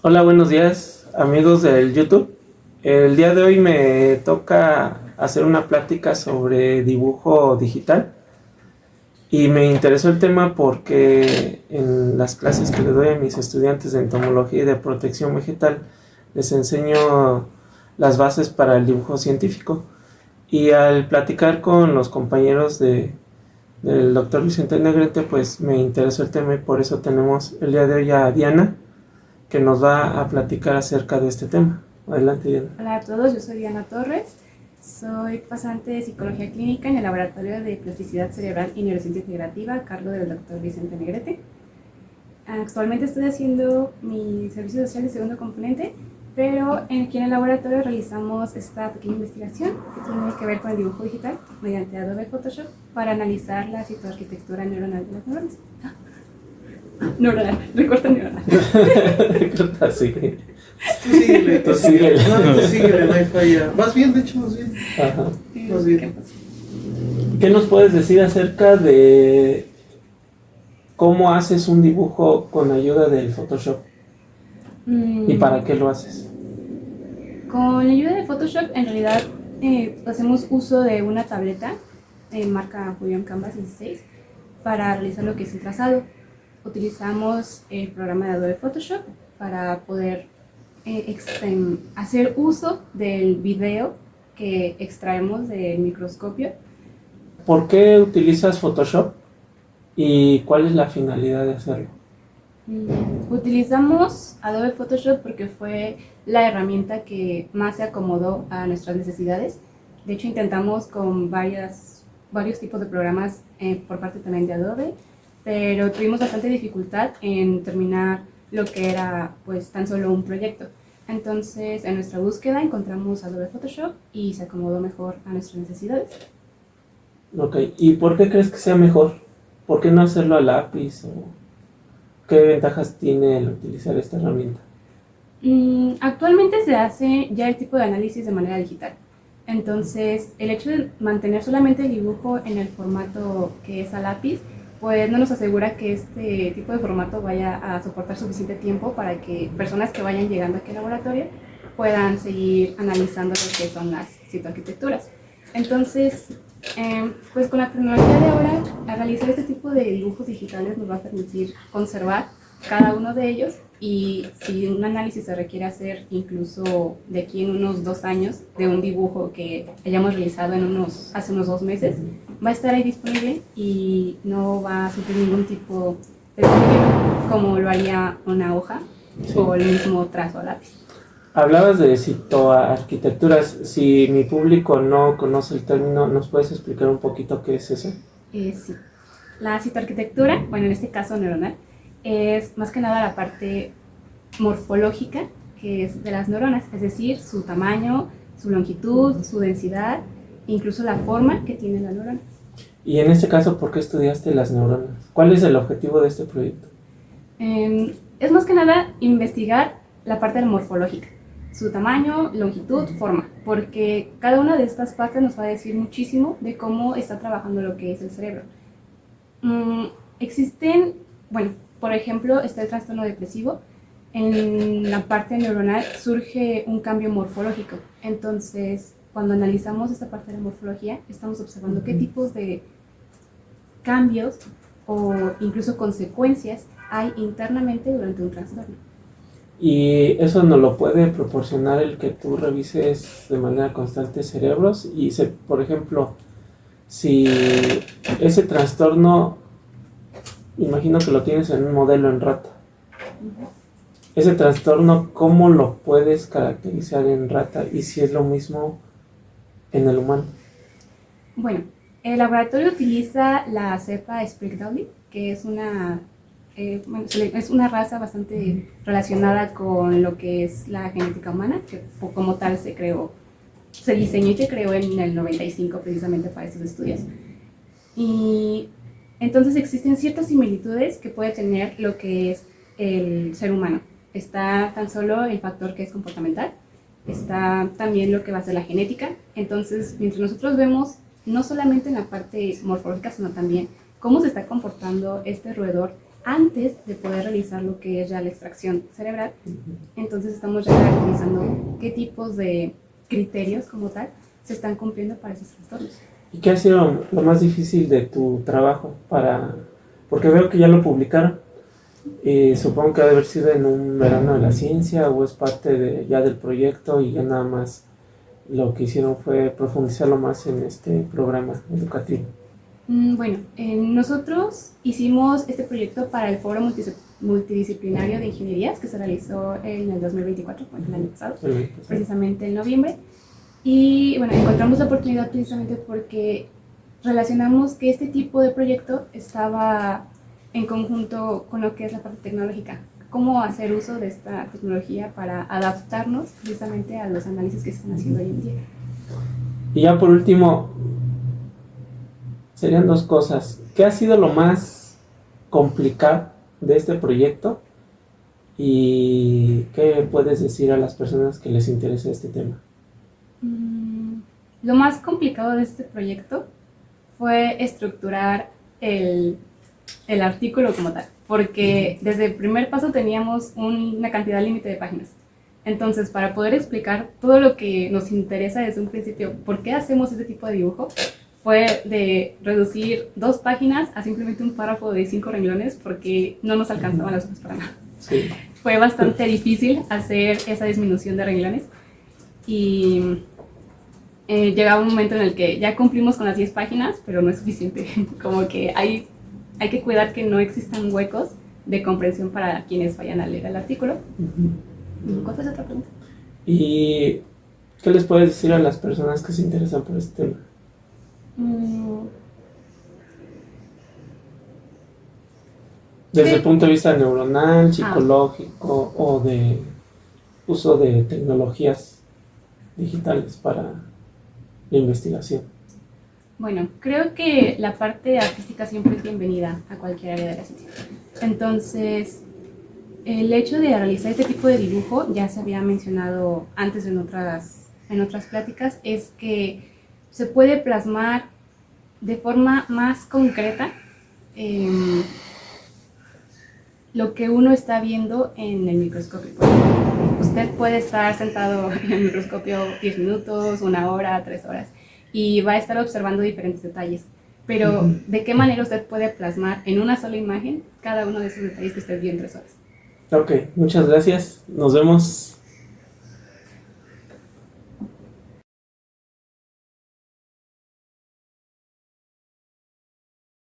Hola, buenos días, amigos del YouTube. El día de hoy me toca hacer una plática sobre dibujo digital y me interesó el tema porque en las clases que le doy a mis estudiantes de entomología y de protección vegetal les enseño las bases para el dibujo científico, y al platicar con los compañeros del doctor Vicente Negrete pues me interesó el tema, y por eso tenemos el día de hoy a Diana, que nos va a platicar acerca de este tema. Adelante, Diana. Hola a todos, yo soy Diana Torres, soy pasante de Psicología Clínica en el Laboratorio de Plasticidad Cerebral y Neurociencia Integrativa a cargo del doctor Vicente Negrete. Actualmente estoy haciendo mi servicio social de segundo componente, pero aquí en el laboratorio realizamos esta pequeña investigación que tiene que ver con el dibujo digital mediante Adobe Photoshop para analizar la citoarquitectura neuronal de las neuronas. Neuronal, recorta neuronal. Recorta, sí. Tú síguele. No, tú síguele, no hay falla. Vas bien, de hecho, más bien. Ajá. Más bien. ¿Qué nos puedes decir acerca de cómo haces un dibujo con ayuda del Photoshop? ¿Y para qué lo haces? Con la ayuda de Photoshop, en realidad, hacemos uso de una tableta marca Julian Canvas 16 para realizar lo que es el trazado. Utilizamos el programa de Adobe Photoshop para poder hacer uso del video que extraemos del microscopio. ¿Por qué utilizas Photoshop y cuál es la finalidad de hacerlo? Utilizamos Adobe Photoshop porque fue la herramienta que más se acomodó a nuestras necesidades. De hecho, intentamos con varios tipos de programas por parte también de Adobe, pero tuvimos bastante dificultad en terminar lo que era pues tan solo un proyecto. Entonces, en nuestra búsqueda encontramos Adobe Photoshop y se acomodó mejor a nuestras necesidades. Ok, ¿y por qué crees que sea mejor? ¿Por qué no hacerlo a lápiz? ¿O qué ventajas tiene el utilizar esta herramienta? Actualmente se hace ya el tipo de análisis de manera digital. Entonces, el hecho de mantener solamente el dibujo en el formato que es a lápiz, pues no nos asegura que este tipo de formato vaya a soportar suficiente tiempo para que personas que vayan llegando aquí al laboratorio puedan seguir analizando lo que son las citoarquitecturas. Entonces, pues con la tecnología de ahora, a realizar este tipo de dibujos digitales nos va a permitir conservar cada uno de ellos, y si un análisis se requiere hacer incluso de aquí en unos 2 años de un dibujo que hayamos realizado hace unos 2 meses, va a estar ahí disponible y no va a sufrir ningún tipo de deterioro como lo haría una hoja o el mismo trazo a lápiz. Hablabas de citoarquitecturas. Si mi público no conoce el término, ¿nos puedes explicar un poquito qué es eso? Sí. La citoarquitectura, bueno, en este caso neuronal, es más que nada la parte morfológica que es de las neuronas, es decir, su tamaño, su longitud, su densidad, incluso la forma que tiene la neurona. Y en este caso, ¿por qué estudiaste las neuronas? ¿Cuál es el objetivo de este proyecto? Es más que nada investigar la parte morfológica, su tamaño, longitud, forma, porque cada una de estas partes nos va a decir muchísimo de cómo está trabajando lo que es el cerebro. Existen, bueno, por ejemplo, está el trastorno depresivo. En la parte neuronal surge un cambio morfológico. Entonces, cuando analizamos esta parte de la morfología, estamos observando qué tipos de cambios o incluso consecuencias hay internamente durante un trastorno. Y eso nos lo puede proporcionar el que tú revises de manera constante cerebros y, por ejemplo, si ese trastorno, imagino que lo tienes en un modelo en rata. Ese trastorno, ¿cómo lo puedes caracterizar en rata y si es lo mismo en el humano? Bueno, el laboratorio utiliza la cepa Sprague-Dawley, que es una raza bastante relacionada con lo que es la genética humana, que como tal se diseñó y se creó en el 95 precisamente para estos estudios. Y entonces existen ciertas similitudes que puede tener lo que es el ser humano. Está tan solo el factor que es comportamental, está también lo que va a ser la genética. Entonces, mientras nosotros vemos no solamente en la parte morfológica, sino también cómo se está comportando este roedor antes de poder realizar lo que es ya la extracción cerebral, entonces estamos ya caracterizando qué tipos de criterios como tal se están cumpliendo para esos trastornos. ¿Y qué ha sido lo más difícil de tu trabajo porque veo que ya lo publicaron? Supongo que ha de haber sido en un verano de la ciencia o es parte ya del proyecto y ya nada más lo que hicieron fue profundizarlo más en este programa educativo. Bueno, nosotros hicimos este proyecto para el Foro Multidisciplinario de Ingenierías que se realizó en el 2024, bueno, el año pasado, precisamente en noviembre. Y bueno, encontramos la oportunidad precisamente porque relacionamos que este tipo de proyecto estaba en conjunto con lo que es la parte tecnológica. Cómo hacer uso de esta tecnología para adaptarnos precisamente a los análisis que se están haciendo hoy en día. Y ya por último, serían dos cosas. ¿Qué ha sido lo más complicado de este proyecto? ¿Y qué puedes decir a las personas que les interesa este tema? Lo más complicado de este proyecto fue estructurar el artículo como tal, porque desde el primer paso teníamos una cantidad límite de páginas. Entonces, para poder explicar todo lo que nos interesa desde un principio, por qué hacemos este tipo de dibujo, fue de reducir 2 páginas a simplemente un párrafo de 5 renglones porque no nos alcanzaban las hojas para nada. Sí. Fue bastante difícil hacer esa disminución de renglones y llegaba un momento en el que ya cumplimos con las 10 páginas, pero no es suficiente. Como que hay que cuidar que no existan huecos de comprensión para quienes vayan a leer el artículo. ¿Cuál fue la otra pregunta? ¿Y qué les puedes decir a las personas que se interesan por este tema? Desde el punto de vista neuronal, psicológico o de uso de tecnologías digitales para la investigación. Bueno, creo que la parte artística siempre es bienvenida a cualquier área de la ciencia. Entonces, el hecho de realizar este tipo de dibujo, ya se había mencionado antes en otras pláticas, es que se puede plasmar de forma más concreta lo que uno está viendo en el microscopio. Usted puede estar sentado en el microscopio 10 minutos, 1 hora, 3 horas, y va a estar observando diferentes detalles. Pero, ¿de qué manera usted puede plasmar en una sola imagen cada uno de esos detalles que usted vio en 3 horas? Ok, muchas gracias. Nos vemos.